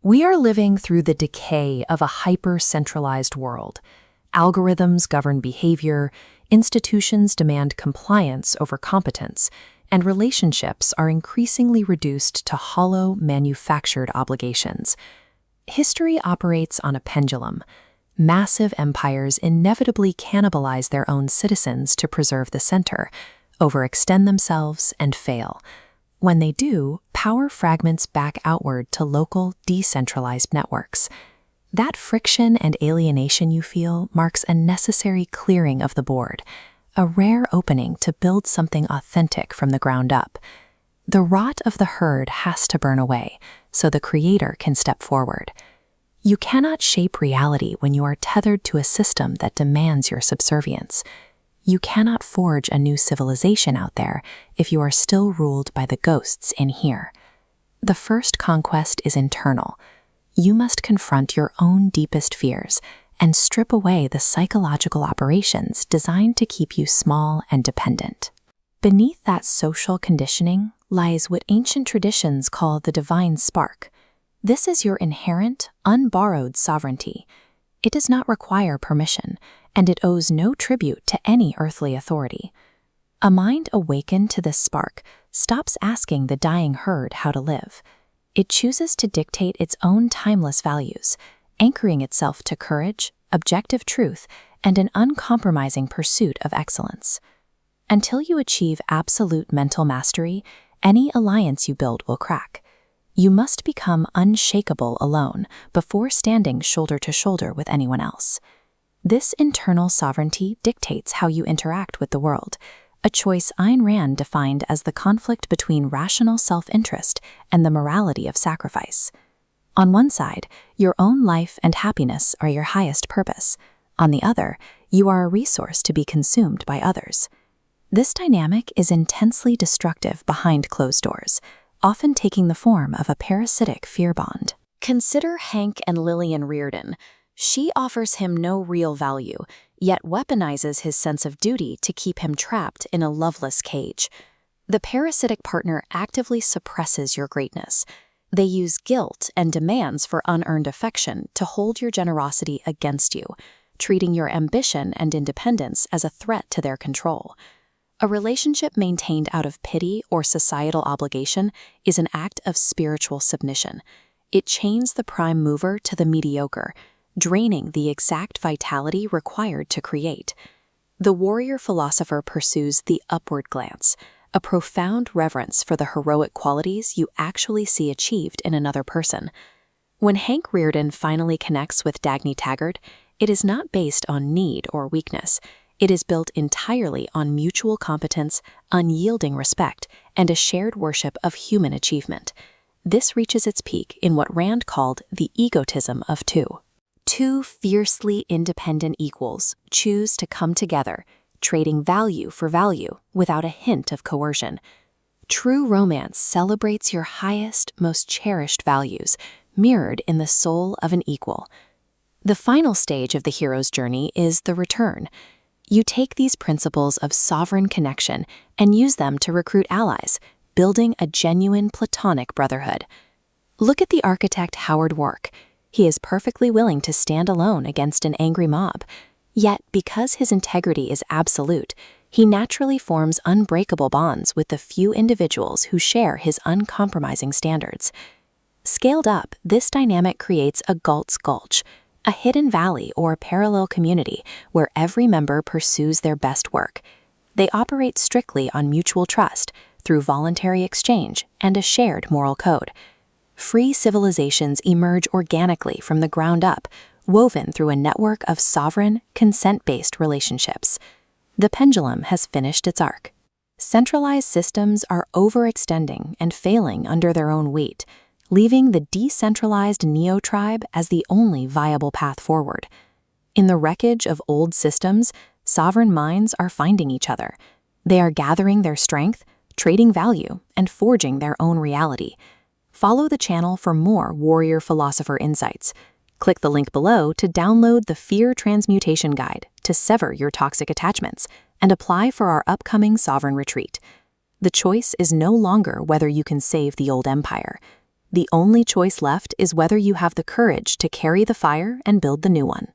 We are living through the decay of a hyper-centralized world. Algorithms govern behavior, institutions demand compliance over competence, and relationships are increasingly reduced to hollow, manufactured obligations. History operates on a pendulum. Massive empires inevitably cannibalize their own citizens to preserve the center, overextend themselves, and fail. When they do, power fragments back outward to local, decentralized networks. That friction and alienation you feel marks a necessary clearing of the board, a rare opening to build something authentic from the ground up. The rot of the herd has to burn away, so the creator can step forward. You cannot shape reality when you are tethered to a system that demands your subservience. You cannot forge a new civilization out there if you are still ruled by the ghosts in here. The first conquest is internal. You must confront your own deepest fears and strip away the psychological operations designed to keep you small and dependent. Beneath that social conditioning lies what ancient traditions call the divine spark. This is your inherent, unborrowed sovereignty. It does not require permission, and it owes no tribute to any earthly authority. A mind awakened to this spark stops asking the dying herd how to live. It chooses to dictate its own timeless values, anchoring itself to courage, objective truth, and an uncompromising pursuit of excellence. Until you achieve absolute mental mastery, any alliance you build will crack. You must become unshakable alone before standing shoulder to shoulder with anyone else. This internal sovereignty dictates how you interact with the world, a choice Ayn Rand defined as the conflict between rational self-interest and the morality of sacrifice. On one side, your own life and happiness are your highest purpose. On the other, you are a resource to be consumed by others. This dynamic is intensely destructive behind closed doors, often taking the form of a parasitic fear bond. Consider Hank and Lillian Reardon. She offers him no real value, yet weaponizes his sense of duty to keep him trapped in a loveless cage. The parasitic partner actively suppresses your greatness. They use guilt and demands for unearned affection to hold your generosity against you, treating your ambition and independence as a threat to their control. A relationship maintained out of pity or societal obligation is an act of spiritual submission. It chains the prime mover to the mediocre, draining the exact vitality required to create. The warrior-philosopher pursues the upward glance, a profound reverence for the heroic qualities you actually see achieved in another person. When Hank Reardon finally connects with Dagny Taggart, it is not based on need or weakness. It is built entirely on mutual competence, unyielding respect, and a shared worship of human achievement. This reaches its peak in what Rand called the egotism of two. Two fiercely independent equals choose to come together, trading value for value without a hint of coercion. True romance celebrates your highest, most cherished values, mirrored in the soul of an equal. The final stage of the hero's journey is the return. You take these principles of sovereign connection and use them to recruit allies, building a genuine platonic brotherhood. Look at the architect Howard Wark. He is perfectly willing to stand alone against an angry mob. Yet, because his integrity is absolute, he naturally forms unbreakable bonds with the few individuals who share his uncompromising standards. Scaled up, this dynamic creates a Galt's Gulch, a hidden valley or parallel community where every member pursues their best work. They operate strictly on mutual trust through voluntary exchange and a shared moral code. Free civilizations emerge organically from the ground up, woven through a network of sovereign, consent-based relationships. The pendulum has finished its arc. Centralized systems are overextending and failing under their own weight, leaving the decentralized neo-tribe as the only viable path forward. In the wreckage of old systems, sovereign minds are finding each other. They are gathering their strength, trading value, and forging their own reality. Follow the channel for more warrior-philosopher insights. Click the link below to download the Fear Transmutation Guide to sever your toxic attachments and apply for our upcoming Sovereign Retreat. The choice is no longer whether you can save the old empire. The only choice left is whether you have the courage to carry the fire and build the new one.